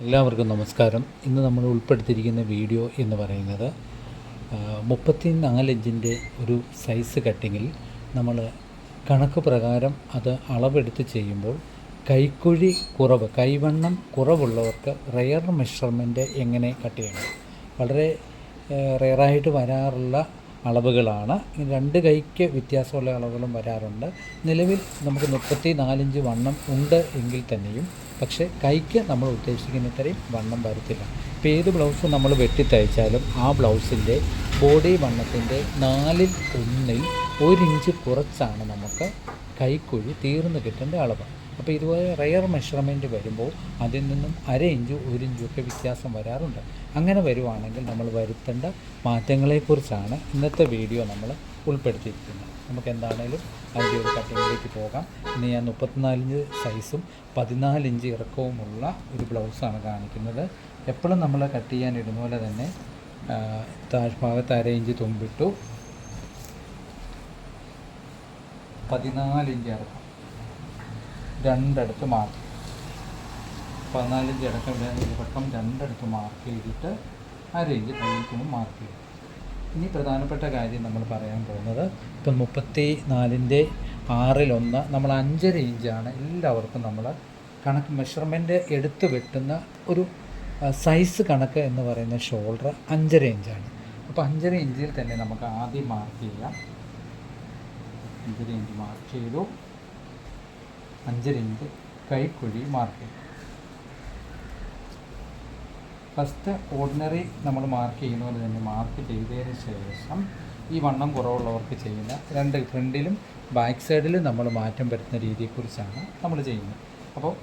എല്ലാവർക്കും നമസ്കാരം. ഇന്ന് നമ്മൾ ഉൾപ്പെടുത്തിയിരിക്കുന്ന വീഡിയോ എന്ന് പറയുന്നത് 34 ഇഞ്ചിൻ്റെ ഒരു സൈസ് കട്ടിങ്ങിൽ നമ്മൾ കണക്ക് പ്രകാരം അത് അളവെടുത്ത് ചെയ്യുമ്പോൾ കൈക്കുഴി കുറവ്, കൈവണ്ണം കുറവുള്ളവർക്ക് റെയർ മെഷർമെൻറ്റ് എങ്ങനെ കട്ട് ചെയ്യണം. വളരെ റെയറായിട്ട് വരാറുള്ള അളവുകളാണ്. 2 കൈക്ക് വ്യത്യാസമുള്ള അളവുകളും വരാറുണ്ട്. നിലവിൽ നമുക്ക് 34 ഇഞ്ച് വണ്ണം ഉണ്ട് എങ്കിൽ തന്നെയും പക്ഷേ കൈക്ക് നമ്മൾ ഉദ്ദേശിക്കുന്ന ഇത്രയും വണ്ണം വരത്തില്ല. ഇപ്പോൾ ഏത് ബ്ലൗസ് നമ്മൾ വെട്ടി തയ്ച്ചാലും ആ ബ്ലൗസിൻ്റെ ബോഡി വണ്ണത്തിൻ്റെ 1/4 1 ഇഞ്ച് കുറച്ചാണ് നമുക്ക് കൈക്കുഴി തീർന്ന് കിട്ടേണ്ട അളവ്. അപ്പോൾ ഇതുപോലെ റെയർ മെഷർമെൻറ്റ് വരുമ്പോൾ അതിൽ നിന്നും 1/2 ഇഞ്ച് 1 ഇഞ്ചൊക്കെ വ്യത്യാസം വരാറുണ്ട്. അങ്ങനെ വരുവാണെങ്കിൽ നമ്മൾ വരുത്തേണ്ട മാറ്റങ്ങളെക്കുറിച്ചാണ് ഇന്നത്തെ വീഡിയോ നമ്മൾ ഉൾപ്പെടുത്തിയിരിക്കുന്നത്. നമുക്ക് എന്താണേലും അതിൻ്റെ ഒരു കട്ടിങ്ങിലേക്ക് പോകാം. ഇന്ന് ഞാൻ 34 ഇഞ്ച് സൈസും 14 ഇഞ്ച് ഇറക്കവുമുള്ള ഒരു ബ്ലൗസാണ് കാണിക്കുന്നത്. എപ്പോഴും നമ്മൾ കട്ട് ചെയ്യാൻ ഇടുന്ന പോലെ തന്നെ താഴ്ഭാഗത്ത് 1/2 ഇഞ്ച് തുമ്പിട്ടു, 14 ഇഞ്ച് ഇറക്കം രണ്ടിടത്ത് മാർക്ക്, 14 ഇഞ്ച് ഇറക്കം രണ്ടിടത്ത് മാർക്ക് ചെയ്തിട്ട് 1/2 ഇഞ്ച് കയ്യിൽ തുമ്പ് മാർക്ക് ചെയ്തു. ഇനി പ്രധാനപ്പെട്ട കാര്യം നമ്മൾ പറയാൻ പോകുന്നത്, ഇപ്പം 34ൻ്റെ 1/6 നമ്മൾ 5.5 ഇഞ്ചാണ് എല്ലാവർക്കും നമ്മൾ കണക്ക് മെഷർമെൻറ്റ് എടുത്ത് വെട്ടുന്ന ഒരു സൈസ് കണക്ക് എന്ന് പറയുന്ന ഷോൾഡർ 5.5 ഇഞ്ചാണ്. അപ്പോൾ 5.5 ഇഞ്ചിൽ തന്നെ നമുക്ക് ആദ്യം മാർക്ക് ചെയ്യാം. 5.5 ഇഞ്ച് മാർക്ക് ചെയ്തു, 5.5 ഇഞ്ച് കൈക്കുഴി മാർക്ക് ചെയ്തു. ഫസ്റ്റ് ഓർഡിനറി നമ്മൾ മാർക്ക് ചെയ്യുന്ന പോലെ തന്നെ മാർക്ക് ചെയ്തതിന് ശേഷം ഈ വണ്ണം കുറവുള്ളവർക്ക് ചെയ്യുന്ന 2 ഫ്രണ്ടിലും ബാക്ക് സൈഡിലും നമ്മൾ മാറ്റം വരുത്തുന്ന രീതിയെക്കുറിച്ചാണ് നമ്മൾ ചെയ്യുന്നത്. അപ്പോൾ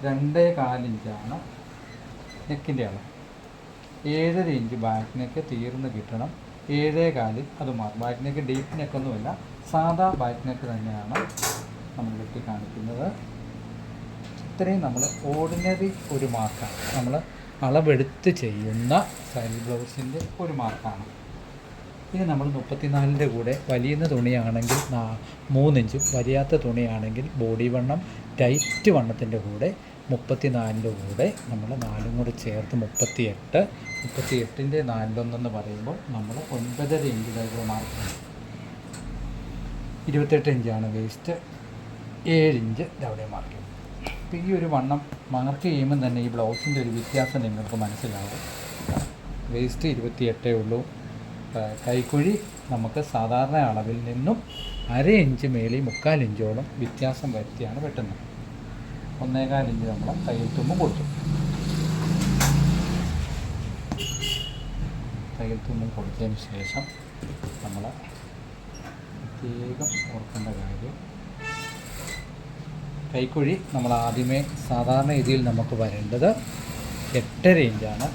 2.25 ഇഞ്ചാണ് നെക്കിൻ്റെ അളവ്. 7.5 ഇഞ്ച് ബാക്ക് നെക്ക് തീർന്ന് കിട്ടണം. 7.25 അത് മാറും. ബാക്ക് നെക്ക് ഡീപ്പ് നെക്കൊന്നുമില്ല, സാധാ ബാക്ക് നെക്ക് തന്നെയാണ് നമ്മൾ വെട്ടി കാണിക്കുന്നത്. ഇത്രയും നമ്മൾ ഓർഡിനറി ഒരു മാർക്കാണ്, നമ്മൾ അളവെടുത്ത് ചെയ്യുന്ന സ്റ്റൈൽ ബ്ലൗസിൻ്റെ ഒരു മാർക്കാണ്. ഇനി നമ്മൾ 34ൻ്റെ കൂടെ വലിയുന്ന തുണിയാണെങ്കിൽ 3 ഇഞ്ചും വലിയാത്ത തുണിയാണെങ്കിൽ ബോഡി വണ്ണം ടൈറ്റ് വണ്ണത്തിൻ്റെ കൂടെ 34ൻ്റെ കൂടെ നമ്മൾ 4 കൂടെ ചേർത്ത് 38. 38ൻ്റെ 4/1 പറയുമ്പോൾ നമ്മൾ 9.5 ഇഞ്ചിലേക്ക് മാർക്ക്. 28 ഇഞ്ചാണ് വേസ്റ്റ്, 7 ഇഞ്ച് അവിടെ മാർക്ക് ചെയ്യും. അപ്പോൾ ഈ ഒരു വണ്ണം മാർക്ക് ചെയ്യുമ്പോൾ തന്നെ ഈ ബ്ലൗസിൻ്റെ ഒരു വ്യത്യാസം നിങ്ങൾക്ക് മനസ്സിലാവും. വേസ്റ്റ് 28 ഉള്ളൂ. കൈക്കുഴി നമുക്ക് സാധാരണ അളവിൽ നിന്നും 1/2 ഇഞ്ച് മേളിൽ 3/4 ഇഞ്ചോളം വ്യത്യാസം വരുത്തിയാണ് വെട്ടുന്നത്. 1.25 ഇഞ്ച് നമ്മൾ തയ്യൽ തുമ്പും കൊടുത്തു. തയ്യൽ തുമ്പും കൊടുത്തതിന് ശേഷം നമ്മൾ പ്രത്യേകം ഓർക്കേണ്ട കാര്യം, കൈക്കുഴി നമ്മൾ ആദ്യമേ സാധാരണ രീതിയിൽ നമുക്ക് വരേണ്ടത് 8.5 ഇഞ്ചാണ്.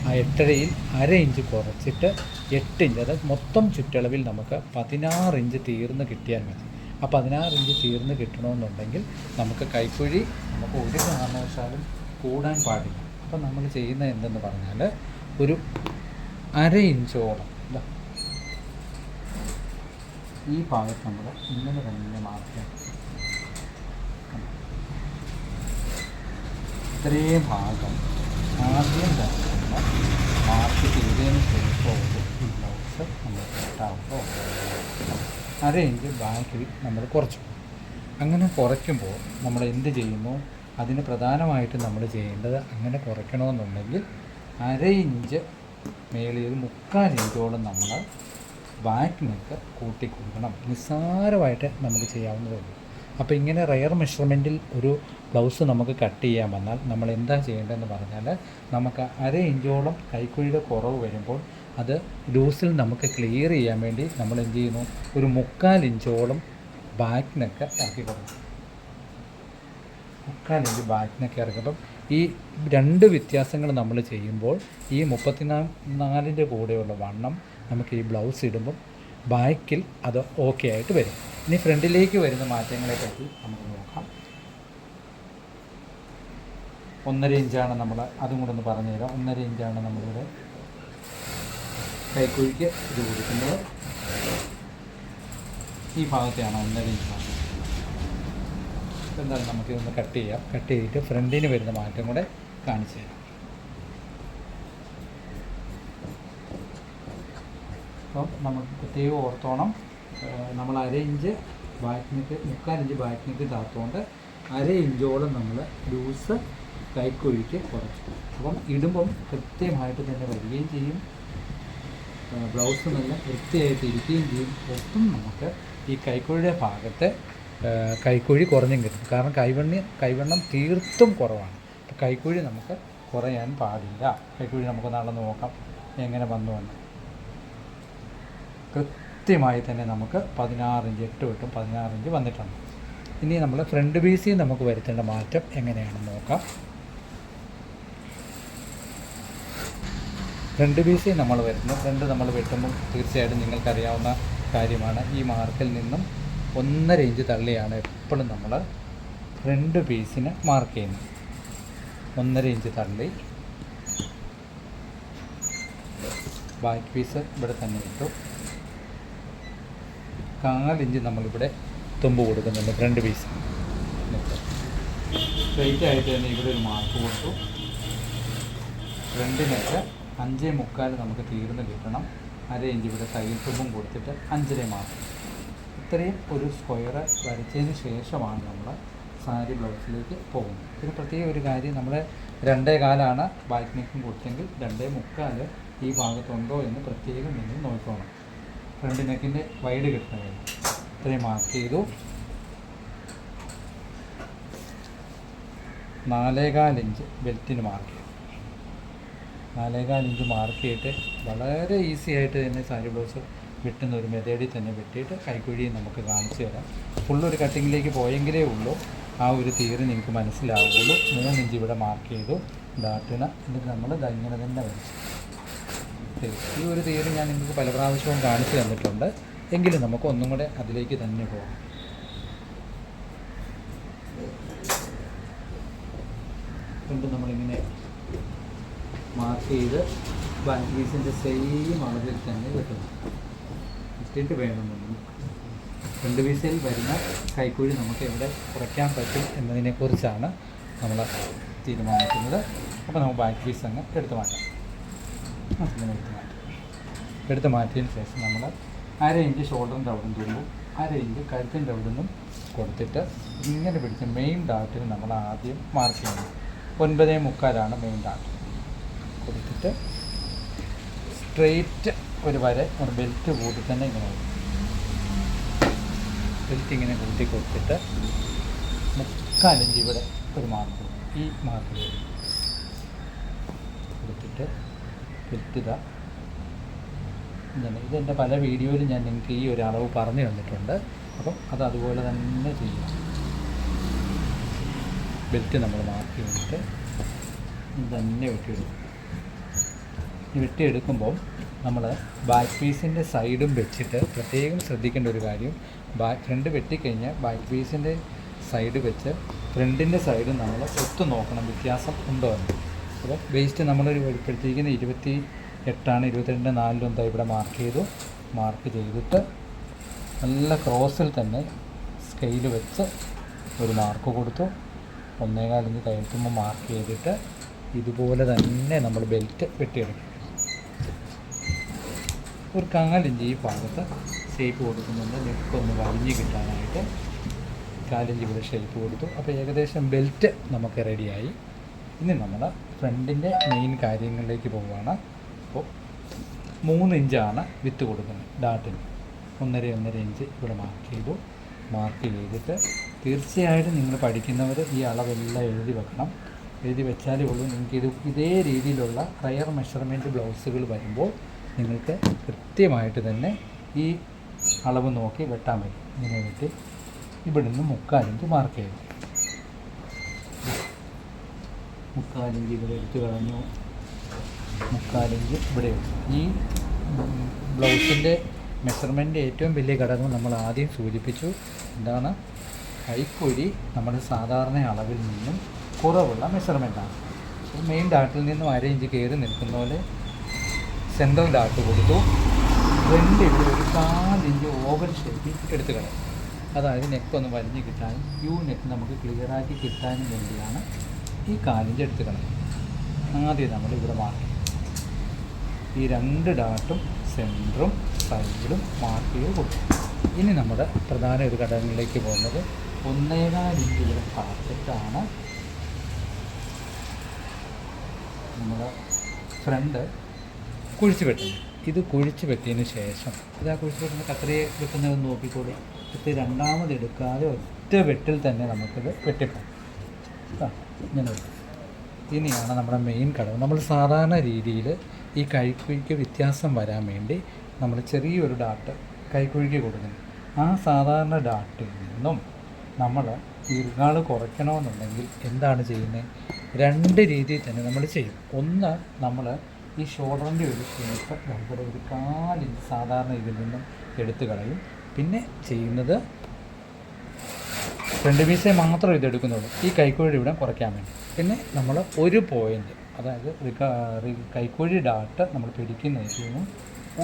ആ 8.5-ൽ 1/2 ഇഞ്ച് കുറച്ചിട്ട് 8 ഇഞ്ച്, അത് മൊത്തം ചുറ്റളവിൽ നമുക്ക് 16 ഇഞ്ച് തീർന്ന് കിട്ടിയാൽ മതി. ആ 16 ഇഞ്ച് തീർന്ന് കിട്ടണമെന്നുണ്ടെങ്കിൽ നമുക്ക് കൈക്കുഴി നമുക്ക് ഒരു കാരണവശാലും കൂടാൻ പാടില്ല. അപ്പം നമ്മൾ ചെയ്യുന്നത് എന്തെന്ന് പറഞ്ഞാൽ ഒരു 1/2 ഇഞ്ചോളം ഈ ഭാഗത്ത് നമ്മൾ ഇങ്ങനെ തന്നെ മാർക്ക് ചെയ്യണം. ഇത്രയും ഭാഗം ആദ്യം തന്നെ മാർക്ക് ചെയ്തതിന് ശേഷം ഈ ബ്ലൗസ് നമ്മൾ കട്ടാകുമ്പോൾ 1/2 ഇഞ്ച് ബാക്കിൽ നമ്മൾ കുറച്ചു. അങ്ങനെ കുറയ്ക്കുമ്പോൾ നമ്മൾ എന്ത് ചെയ്യുന്നു, അതിന് പ്രധാനമായിട്ട് നമ്മൾ ചെയ്യേണ്ടത്, അങ്ങനെ കുറയ്ക്കണമെന്നുണ്ടെങ്കിൽ 1/2 ഇഞ്ച് മേളിൽ 3/4 ഇഞ്ചോളം നമ്മൾ ബാക്ക് നെക്ക് കൂട്ടി കൊടുക്കണം. നിസ്സാരമായിട്ട് നമുക്ക് ചെയ്യാവുന്നതേ ഉള്ളൂ. അപ്പോൾ ഇങ്ങനെ റെയർ മെഷർമെൻറ്റിൽ ഒരു ബ്ലൗസ് നമുക്ക് കട്ട് ചെയ്യാൻ വന്നാൽ നമ്മൾ എന്താ ചെയ്യേണ്ടതെന്ന് പറഞ്ഞാൽ, നമുക്ക് 1/2 ഇഞ്ചോളം കൈക്കുഴിയുടെ കുറവ് വരുമ്പോൾ അത് ലൂസിൽ നമുക്ക് ക്ലിയർ ചെയ്യാൻ വേണ്ടി നമ്മൾ എന്ത് ചെയ്യുന്നു, ഒരു 3/4 ഇഞ്ചോളം ബാക്ക് നെക്ക് ഇറക്കി കൊടുക്കും. 3/4 ഇഞ്ച് ബാക്ക് നെക്ക് ഇറക്കുമ്പം ഈ 2 വ്യത്യാസങ്ങൾ നമ്മൾ ചെയ്യുമ്പോൾ ഈ 34ൻ്റെ കൂടെയുള്ള വണ്ണം നമുക്ക് ഈ ബ്ലൗസ് ഇടുമ്പം ബാക്കിൽ അത് ഓക്കെ ആയിട്ട് വരും. ഇനി ഫ്രണ്ടിലേക്ക് വരുന്ന മാറ്റങ്ങളെ പറ്റി നമുക്ക് നോക്കാം. 1.5 ഇഞ്ചാണ് നമ്മൾ, അതും കൂടെ ഒന്ന് പറഞ്ഞു തരാം. 1.5 ഇഞ്ചാണ് നമ്മളിവിടെ കൈക്കുഴിക്ക് ഇത് കൊടുക്കുന്നത്. ഈ ഭാഗത്തെയാണ് 1.5 ഇഞ്ച്. എന്തായാലും നമുക്കിതൊന്ന് കട്ട് ചെയ്യാം. കട്ട് ചെയ്തിട്ട് ഫ്രണ്ടിന് വരുന്ന മാറ്റം കൂടെ കാണിച്ചു തരാം. അപ്പം നമുക്ക് പ്രത്യേകം ഓർത്തോണം, നമ്മൾ 1/2 inch back neck, 3/4 inch back neck താത്തുകൊണ്ട് 1/2 ഇഞ്ചോളം നമ്മൾ ലൂസ് കൈക്കുഴിക്ക് കുറച്ചു. അപ്പം ഇടുമ്പം കൃത്യമായിട്ട് തന്നെ വരികയും ചെയ്യും, ബ്ലൗസ് നല്ല വൃത്തിയായിട്ട് ഇരിക്കുകയും ചെയ്യും. ഒട്ടും നമുക്ക് ഈ കൈക്കുഴിയുടെ ഭാഗത്ത് കൈക്കുഴി കുറഞ്ഞും കിട്ടും. കാരണം കൈവണ്ണം തീർത്തും കുറവാണ്. അപ്പോൾ കൈക്കുഴി നമുക്ക് കുറയാൻ പാടില്ല. കൈക്കുഴി നമുക്ക് നാളെ നോക്കാം എങ്ങനെ വന്നു എന്ന്. കൃത്യമായി തന്നെ നമുക്ക് 16 ഇഞ്ച് 8 തൊട്ടും 16 ഇഞ്ച് വന്നിട്ടുണ്ട്. ഇനി നമ്മൾ ഫ്രണ്ട് പീസിൽ നമുക്ക് വരുത്തേണ്ട മാറ്റം എങ്ങനെയാണെന്ന് നോക്കാം. ഫ്രണ്ട് പീസിൽ നമ്മൾ വരുന്നത്, ഫ്രണ്ട് നമ്മൾ വെട്ടുമ്പോൾ തീർച്ചയായിട്ടും നിങ്ങൾക്കറിയാവുന്ന കാര്യമാണ്, ഈ മാർക്കിൽ നിന്നും 1.5 ഇഞ്ച് തള്ളിയാണ് എപ്പോഴും നമ്മൾ ഫ്രണ്ട് പീസിന് മാർക്ക് ചെയ്യുന്നത്. 1.5 ഇഞ്ച് തള്ളി ബാക്ക് പീസ് ഇവിടെ തന്നെ ഇട്ടു. 4 ഇഞ്ച് നമ്മളിവിടെ തുമ്പ് കൊടുക്കുന്നുണ്ട് ഫ്രണ്ട് പീസ്. സ്ട്രെയിറ്റ് ആയിട്ട് തന്നെ ഇവിടെ ഒരു മാർക്ക് കൊടുത്തു. ഫ്രണ്ടിനൊക്കെ 5.25 നമുക്ക് തീർന്ന് കിട്ടണം. 1/2 ഇഞ്ച് ഇവിടെ തയ്യൽ തുമ്പും കൊടുത്തിട്ട് 5.5 മാർക്ക്. ഇത്രയും ഒരു സ്ക്വയർ വരച്ചതിന് ശേഷമാണ് നമ്മൾ സാരി ബ്ലൗസിലേക്ക് പോകുന്നത്. പിന്നെ പ്രത്യേക ഒരു കാര്യം, നമ്മൾ 2.25 ബാക്ക് നെക്കും കൊടുത്തെങ്കിൽ 2.25 ഈ ഭാഗത്തുണ്ടോ എന്ന് പ്രത്യേകം നിങ്ങൾ നോക്കണം. ഫ്രണ്ട് നെക്കിൻ്റെ വൈഡ് കിട്ടുന്ന കാര്യം ഇത്രയും മാർക്ക് ചെയ്തു. 4.25 ഇഞ്ച് ബെൽറ്റിന് മാർക്ക് ചെയ്തു. 4.25 ഇഞ്ച് മാർക്ക് ചെയ്തിട്ട് വളരെ ഈസി ആയിട്ട് തന്നെ സാരി ബ്ലൗസ് വെട്ടുന്ന ഒരു മെത്തേഡിൽ തന്നെ വെട്ടിയിട്ട് കൈക്കുഴിയും നമുക്ക് കാണിച്ചു തരാം. ഫുള്ളൊരു കട്ടിങ്ങിലേക്ക് പോയെങ്കിലേ ഉള്ളൂ ആ ഒരു തിയറി നിങ്ങൾക്ക് മനസ്സിലാവുള്ളൂ. 3 ഇഞ്ച് ഇവിടെ മാർക്ക് ചെയ്തു ഡാട്ടിന്. എന്നിട്ട് നമ്മൾ ഇങ്ങനെ തന്നെ വരച്ചു. ഈ ഒരു തിയറി ഞാൻ നിങ്ങൾക്ക് പല പ്രാവശ്യവും കാണിച്ചു തന്നിട്ടുണ്ട്, എങ്കിലും നമുക്ക് ഒന്നും കൂടെ അതിലേക്ക് തന്നെ പോകാം. വീണ്ടും നമ്മളിങ്ങനെ മാർക്ക് ചെയ്ത് ബാക്ക് പീസിൻ്റെ സെയിം അളവിൽ തന്നെ വെട്ടുന്നു. ഇട്ടിട്ട് വേണമെന്നുണ്ട് ഫ്രണ്ട് പീസിൽ വരുന്ന കൈക്കുഴി നമുക്ക് എവിടെ കുറയ്ക്കാൻ പറ്റും എന്നതിനെക്കുറിച്ചാണ് നമ്മൾ തീരുമാനിക്കുന്നത്. അപ്പോൾ നമുക്ക് ബാക്ക് പീസ് അങ്ങ് എടുത്ത് മാറ്റാം. എടുത്ത് മാറ്റിയതിന് ശേഷം നമ്മൾ 1/2 ഇഞ്ച് ഷോൾഡറിൻ്റെ അവിടെ നിന്ന് തുമ്പും 1/2 ഇഞ്ച് കഴുത്തിൻ്റെ അവിടെ നിന്നും കൊടുത്തിട്ട് ഇങ്ങനെ പിടിച്ച് മെയിൻ ഡാട്ടിന് നമ്മൾ ആദ്യം മാർക്ക് ചെയ്യുന്നത്. 9.25 മെയിൻ ഡാട്ട് കൊടുത്തിട്ട് സ്ട്രെയിറ്റ് ഒരു വരെ ഒരു ബെൽറ്റ് കൂട്ടി തന്നെ ഇങ്ങനെ വരും. ബെൽറ്റ് ഇങ്ങനെ കൂട്ടി കൊടുത്തിട്ട് 3/4 ഇഞ്ച് ഇവിടെ ഒരു മാർക്ക് ഈ മാർക്ക് കൊടുത്തിട്ട് ബെൽറ്റ് ഇതാ ഇങ്ങനെ. ഇതെൻ്റെ പല വീഡിയോയിലും ഞാൻ നിങ്ങൾക്ക് ഈ ഒരു അളവ് പറഞ്ഞു തന്നിട്ടുണ്ട്. അപ്പം അത് അതുപോലെ തന്നെ ചെയ്യണം. ബെൽറ്റ് നമ്മൾ മാർക്ക് ചെയ്തിട്ട് തന്നെ വെട്ടിയെടുക്കും. ഈ വെട്ടിയെടുക്കുമ്പോൾ നമ്മൾ ബാക്ക് പീസിൻ്റെ സൈഡും വെച്ചിട്ട് പ്രത്യേകം ശ്രദ്ധിക്കേണ്ട ഒരു കാര്യം, ഫ്രണ്ട് വെട്ടിക്കഴിഞ്ഞാൽ ബാക്ക് പീസിൻ്റെ സൈഡ് വെച്ച് ഫ്രണ്ടിൻ്റെ സൈഡ് നമ്മൾ ഒത്തു നോക്കണം വ്യത്യാസം ഉണ്ടോ എന്ന്. അപ്പോൾ വേസ്റ്റ് നമ്മളൊരു വെളിപ്പെടുത്തിയിരിക്കുന്ന 28, 22, 4 എന്താ ഇവിടെ മാർക്ക് ചെയ്തു. മാർക്ക് ചെയ്തിട്ട് നല്ല ക്രോസിൽ തന്നെ സ്കെയിൽ വെച്ച് ഒരു മാർക്ക് കൊടുത്തു. 1.25 ഇഞ്ച് കയറ്റുമ്പോൾ മാർക്ക് ചെയ്തിട്ട് ഇതുപോലെ തന്നെ നമ്മൾ ബെൽറ്റ് വെട്ടിയെടുക്കും. ഒരു 4 ഇഞ്ച് ഈ ഭാഗത്ത് ഷേപ്പ് കൊടുക്കുന്നുണ്ട്, നെക്കൊന്ന് വലിഞ്ഞ് കിട്ടാനായിട്ട്. 4 ഇഞ്ച് ഇവിടെ ഷേപ്പ് കൊടുത്തു. അപ്പോൾ ഏകദേശം ബെൽറ്റ് നമുക്ക് റെഡിയായി. ഇനി നമ്മൾ ഫ്രണ്ടിൻ്റെ മെയിൻ കാര്യങ്ങളിലേക്ക് പോവുകയാണ്. അപ്പോൾ 3 ഇഞ്ചാണ് വിത്ത് കൊടുക്കുന്നത് ഡാട്ടിന്. 1.5 ഇഞ്ച് ഇവിടെ മാർക്ക് ചെയ്തു. മാർക്ക് ചെയ്തിട്ട് തീർച്ചയായിട്ടും നിങ്ങൾ പഠിക്കുന്നവർ ഈ അളവെല്ലാം എഴുതി വെക്കണം. എഴുതി വെച്ചാലേ ഉള്ളൂ നിങ്ങൾക്ക് ഇതേ രീതിയിലുള്ള റയർ മെഷർമെൻറ്റ് ബ്ലൗസുകൾ വരുമ്പോൾ നിങ്ങൾക്ക് കൃത്യമായിട്ട് തന്നെ ഈ അളവ് നോക്കി വെട്ടാൻ പറ്റും. ഇങ്ങനെ വെട്ടി ഇവിടെ നിന്ന് 3/4 ഇഞ്ച് മാർക്ക് ചെയ്തു. 3/4 ഇഞ്ച് ഇവിടെ എടുത്ത് കളഞ്ഞു. 3/4 ഇഞ്ച് ഇവിടെ എടുത്തു. ഈ ബ്ലൗസിൻ്റെ മെഷർമെൻറ്റ് ഏറ്റവും വലിയ ഘടകം നമ്മൾ ആദ്യം സൂചിപ്പിച്ചു. എന്താണ്? കൈക്കുഴി നമ്മൾ സാധാരണ അളവിൽ നിന്നും കുറവുള്ള മെഷർമെൻറ്റാണ്. മെയിൻ ഡാട്ടിൽ നിന്നും 1/2 ഇഞ്ച് കയറി നിൽക്കുന്ന പോലെ സെൻട്രൽ ഡാട്ട് കൊടുത്തു. ഫ്രണ്ട് ഇവിടെ ഒരു 4 ഇഞ്ച് ഓവൽ ഷേപ്പിൽ എടുത്ത് കളയും. അതായത് നെക്കൊന്ന് വലിഞ്ഞ് കിട്ടാനും നെക്ക് നമുക്ക് ക്ലിയറാക്കി കിട്ടാനും വേണ്ടിയാണ് ഈ 4 ഇഞ്ച് എടുത്ത് കളയും. ആദ്യം നമ്മൾ ഇവിടെ മാർക്ക് ചെയ്യും. ഈ 2 ഡാട്ടും സെൻറ്ററും സൈഡും മാർക്ക് ചെയ്ത് കൊടുക്കും. ഇനി നമ്മുടെ പ്രധാന ഒരു ഘടകങ്ങളിലേക്ക് പോകുന്നത് 1.25 ഇഞ്ച് ഇവിടെ ടാർഗറ്റാണ്. നമ്മുടെ ഫ്രണ്ട് കുഴിച്ച് വെട്ടുന്നത്. ഇത് കുഴിച്ച് വെട്ടിയതിന് ശേഷം ഇത് ആ കുഴിച്ച് വെട്ടുന്ന കത്രയെ വെട്ടുന്നതെന്ന് നോക്കിക്കോളൂ. ഇത് രണ്ടാമത് എടുക്കാതെ ഒറ്റ വെട്ടിൽ തന്നെ നമുക്കിത് വെട്ടിപ്പോകും. ഇങ്ങനെ വെട്ടും. ഇനിയാണ് നമ്മുടെ മെയിൻ ഘടകം. നമ്മൾ സാധാരണ രീതിയിൽ ഈ കൈക്കുഴിക്ക് വ്യത്യാസം വരാൻ വേണ്ടി നമ്മൾ ചെറിയൊരു ഡാട്ട് കൈക്കുഴിക്ക് കൊടുക്കുന്നു. ആ സാധാരണ ഡാട്ടിൽ നിന്നും നമ്മൾ ഇറുകാൾ കുറയ്ക്കണമെന്നുണ്ടെങ്കിൽ എന്താണ് ചെയ്യുന്നത്? 2 രീതിയിൽ തന്നെ നമ്മൾ ചെയ്യും. ഒന്ന്, നമ്മൾ ഈ ഷോൾഡറിൻ്റെ ഒരു ഷേപ്പ് ഇവിടെ ഒരു 4 ഇഞ്ച് സാധാരണ ഇതിൽ നിന്നും എടുത്തു കളയും. പിന്നെ ചെയ്യുന്നത് ഫ്രണ്ട് പീസേ മാത്രം ഇതെടുക്കുന്നുള്ളൂ, ഈ കൈക്കുഴി ഇവിടെ കുറയ്ക്കാൻ വേണ്ടി. പിന്നെ നമ്മൾ ഒരു പോയിൻ്റ്, അതായത് കൈക്കുഴി ഡാട്ട് നമ്മൾ പിടിക്കുന്നതിന്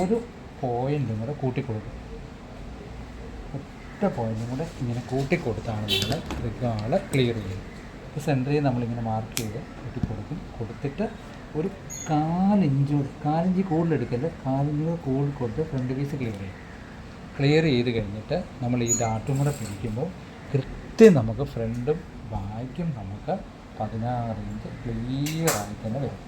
ഒരു പോയിൻറ്റും കൂടെ കൂട്ടിക്കൊടുക്കും. ഒറ്റ പോയിൻറ്റും കൂടെ ഇങ്ങനെ കൂട്ടിക്കൊടുത്താണ് നമ്മൾ റിഗാൾ ക്ലിയർ ചെയ്യുന്നത്. ഇപ്പോൾ സെൻറ്ററിൽ നമ്മളിങ്ങനെ മാർക്ക് ചെയ്ത് കൂട്ടിക്കൊടുക്കും. കൊടുത്തിട്ട് ഒരു 4 ഇഞ്ച് കൂടുതൽ എടുക്കല്, 4 ഇഞ്ച് കൂടുതൽ കൊടുത്ത് ഫ്രണ്ട് പീസ് ക്ലിയർ ചെയ്യും. ക്ലിയർ ചെയ്ത് കഴിഞ്ഞിട്ട് നമ്മൾ ഈ ഡാട്ടും കൂടെ പിടിക്കുമ്പോൾ കൃത്യം നമുക്ക് ഫ്രണ്ടും ബാക്കും നമുക്ക് 16 ഇഞ്ച് ക്ലിയറായി തന്നെ വരും.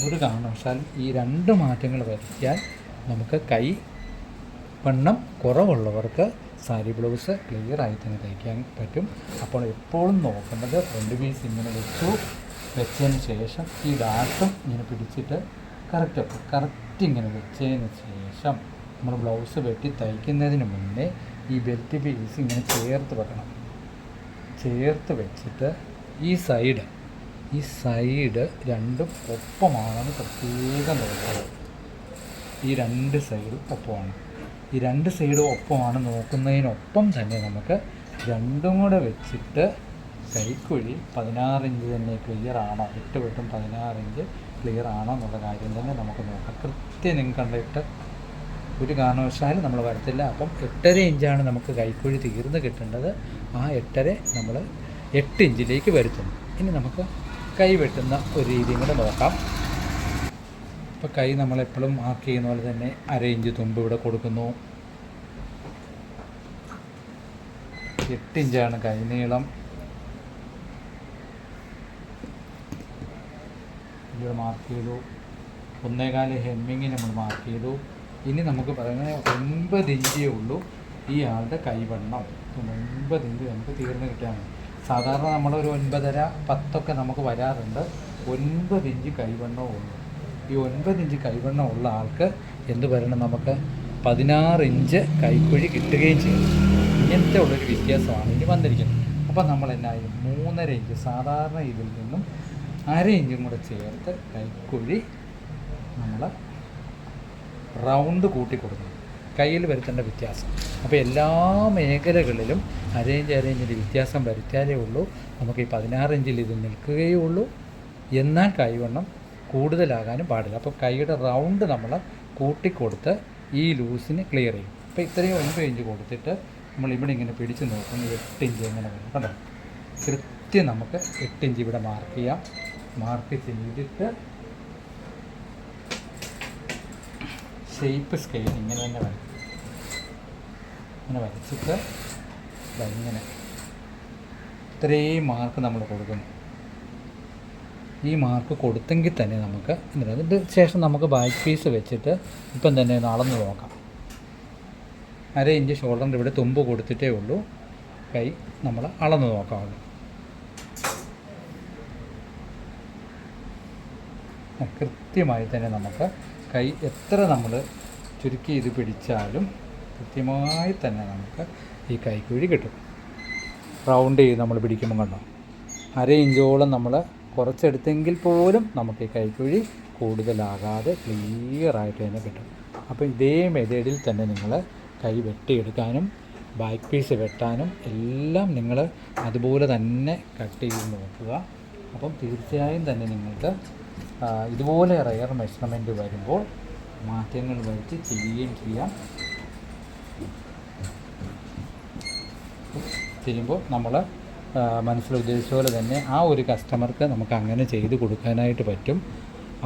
ഒരു കാരണവശാൽ ഈ 2 മാറ്റങ്ങൾ വരുത്തിയാൽ നമുക്ക് കൈ വണ്ണം കുറവുള്ളവർക്ക് സാരി ബ്ലൗസ് ക്ലിയറായി തന്നെ തയ്ക്കാൻ പറ്റും. അപ്പോൾ എപ്പോഴും നോക്കേണ്ടത് ഫ്രണ്ട് പീസ് ഇങ്ങനെ വെച്ചതിന് ശേഷം ഈ ഡാട്ടും ഇങ്ങനെ പിടിച്ചിട്ട് കറക്റ്റ് ഇങ്ങനെ വെച്ചതിന് ശേഷം നമ്മൾ ബ്ലൗസ് വെട്ടി തയ്ക്കുന്നതിന് മുന്നേ ഈ ബെൽറ്റ് പീസ് ഇങ്ങനെ ചേർത്ത് വെക്കണം. ചേർത്ത് വെച്ചിട്ട് ഈ സൈഡ് രണ്ടും ഒപ്പമാണെന്ന് പ്രത്യേകം നോക്കുക. ഈ 2 സൈഡും ഒപ്പമാണ്. ഈ 2 സൈഡും ഒപ്പമാണ് നോക്കുന്നതിനൊപ്പം തന്നെ നമുക്ക് രണ്ടും കൂടെ വെച്ചിട്ട് കൈക്കുഴി 16 ഇഞ്ച് തന്നെ ക്ലിയർ ആണോ, 8 വെട്ടും 16 ഇഞ്ച് ക്ലിയർ ആണോ എന്നുള്ള കാര്യം തന്നെ നമുക്ക് നോക്കാം. കൃത്യം നിങ്ങൾക്ക് കണ്ടിട്ട് ഒരു കാരണവശാലും നമ്മൾ വരത്തില്ല. അപ്പം 8.5 ഇഞ്ചാണ് നമുക്ക് കൈക്കുഴി തീർന്ന് കിട്ടേണ്ടത്. ആ 8.5 നമ്മൾ 8 ഇഞ്ചിലേക്ക് വരുത്തുന്നു. ഇനി നമുക്ക് കൈ വെട്ടുന്ന ഒരു രീതിയും കൂടെ നോക്കാം. ഇപ്പോൾ കൈ നമ്മളെപ്പോഴും മാർക്ക് ചെയ്യുന്ന പോലെ തന്നെ 1/2 ഇഞ്ച് തുമ്പ് ഇവിടെ കൊടുക്കുന്നു. 8 ഇഞ്ചാണ് കൈ നീളം. ഇവിടെ മാർക്ക് ചെയ്തു. 1.25 ഹെമ്മിങ് നമ്മൾ മാർക്ക് ചെയ്തു. ഇനി നമുക്ക് പറയുന്നത് 9 ഇഞ്ചേ ഉള്ളൂ ഈ ആളുടെ കൈവണ്ണം. 9 ഇഞ്ച് നമുക്ക് തീർന്ന് കിട്ടിയാണ്. സാധാരണ നമ്മളൊരു 9.5 10 നമുക്ക് വരാറുണ്ട്. 9 ഇഞ്ച് കൈവണ്ണവും ഉള്ളൂ. ഈ 9 ഇഞ്ച് കൈവണ്ണം ഉള്ള ആൾക്ക് എന്ത് പറയണം, നമുക്ക് 16 ഇഞ്ച് കൈക്കുഴി കിട്ടുകയും ചെയ്യും. ഇങ്ങനത്തെ ഉള്ളൊരു വ്യത്യാസമാണ് ഇനി വന്നിരിക്കുന്നത്. അപ്പം നമ്മൾ എന്നായി 3.5 ഇഞ്ച് സാധാരണ ഇതിൽ നിന്നും 1/2 ഇഞ്ചും കൂടെ ചേർത്ത് കൈക്കുഴി നമ്മൾ റൗണ്ട് കൂട്ടി കൊടുക്കണം. കയ്യിൽ വരുത്തേണ്ട വ്യത്യാസം. അപ്പോൾ എല്ലാ മേഖലകളിലും 1/2 ഇഞ്ചിൻ്റെ വ്യത്യാസം വരുത്തിയാലേ ഉള്ളൂ നമുക്ക് ഈ 16 ഇഞ്ചിൽ ഇത് നിൽക്കുകയേ ഉള്ളൂ. എന്നാൽ കൈവണ്ണം കൂടുതലാകാനും പാടില്ല. അപ്പോൾ കൈയുടെ റൗണ്ട് നമ്മൾ കൂട്ടിക്കൊടുത്ത് ഈ ലൂസിന് ക്ലിയർ ചെയ്യും. അപ്പോൾ ഇത്രയും 9 ഇഞ്ച് കൊടുത്തിട്ട് നമ്മൾ ഇവിടെ ഇങ്ങനെ പിടിച്ച് നോക്കുന്നു 8 ഇഞ്ച് എങ്ങനെ വരും കണ്ടോ. കൃത്യം നമുക്ക് 8 ഇഞ്ച് ഇവിടെ മാർക്ക് ചെയ്യാം. മാർക്ക് ചെയ്തിട്ട് ഷേപ്പ് സ്കെയിൽ ഇങ്ങനെ തന്നെ വരയ്ക്കും. ഇങ്ങനെ വരച്ചിട്ട് ഇങ്ങനെ ഇത്രയും മാർക്ക് നമ്മൾ കൊടുക്കുന്നു. ഈ മാർക്ക് കൊടുത്തെങ്കിൽ തന്നെ നമുക്ക് അതിന് ശേഷം നമുക്ക് ബാക്ക് പീസ് വെച്ചിട്ട് ഇപ്പം തന്നെ ഒന്ന് അളന്ന് നോക്കാം. 1/2 ഇഞ്ച് ഷോൾഡറിൻ്റെ ഇവിടെ തുമ്പ് കൊടുത്തിട്ടേ ഉള്ളൂ. കൈ നമ്മൾ അളന്ന് നോക്കാവുള്ളൂ. കൃത്യമായി തന്നെ നമുക്ക് കൈ എത്ര നമ്മൾ ചുരുക്കി ഇത് പിടിച്ചാലും കൃത്യമായി തന്നെ നമുക്ക് ഈ കൈക്കുഴി കിട്ടും. റൗണ്ട് ചെയ്ത് നമ്മൾ പിടിക്കുമ്പോൾ കണ്ടോ 1/2 ഇഞ്ചോളം നമ്മൾ കുറച്ചെടുത്തെങ്കിൽ പോലും നമുക്ക് ഈ കൈക്കുഴി കൂടുതലാകാതെ ക്ലിയറായിട്ട് തന്നെ കിട്ടും. അപ്പോൾ ഇതേ മെത്തേഡിൽ തന്നെ നിങ്ങൾ കൈ വെട്ടിയെടുക്കാനും ബാക്ക് പീസ് വെട്ടാനും എല്ലാം നിങ്ങൾ അതുപോലെ തന്നെ കട്ട് ചെയ്ത് നോക്കുക. അപ്പം തീർച്ചയായും തന്നെ നിങ്ങൾക്ക് ഇതുപോലെ റെയർ മെഷർമെൻറ്റ് വരുമ്പോൾ മാറ്റങ്ങൾ വരുത്തി ചെയ്യുകയും ചെയ്യുമ്പോൾ നമ്മൾ മനസ്സിൽ ഉദ്ദേശിച്ച പോലെ തന്നെ ആ ഒരു കസ്റ്റമർക്ക് നമുക്ക് അങ്ങനെ ചെയ്ത് കൊടുക്കാനായിട്ട് പറ്റും.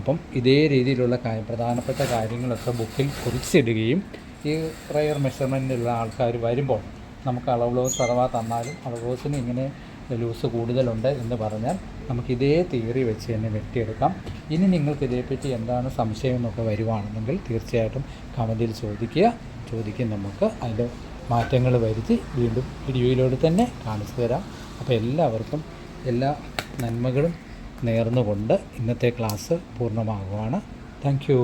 അപ്പം ഇതേ രീതിയിലുള്ള പ്രധാനപ്പെട്ട കാര്യങ്ങളൊക്കെ ബുക്കിൽ കുറിച്ചിടുകയും ഈ റയർ മെഷർമെൻറ്റിലുള്ള ആൾക്കാർ വരുമ്പോൾ നമുക്ക് അളവ് ബ്ലൗസ് അഥവാ തന്നാലും അളവ് ബ്ലൗസിന് ഇങ്ങനെ ലൂസ് കൂടുതലുണ്ട് എന്ന് പറഞ്ഞാൽ നമുക്ക് ഇതേ തിയറി വെച്ച് തന്നെ വെട്ടിയെടുക്കാം. ഇനി നിങ്ങൾക്ക് ഇതേപ്പറ്റി എന്താണ് സംശയം എന്നൊക്കെ വരുവാണെന്നെങ്കിൽ തീർച്ചയായിട്ടും കമൻറ്റിൽ ചോദിക്കും നമുക്ക് അതിൻ്റെ മാറ്റങ്ങൾ വരുത്തി വീണ്ടും വീഡിയോയിലൂടെ തന്നെ കാണിച്ചു തരാം. അപ്പോൾ എല്ലാവർക്കും എല്ലാ നന്മകളും നേർന്നുകൊണ്ട് ഇന്നത്തെ ക്ലാസ് പൂർണ്ണമാകുവാണ്. Thank you.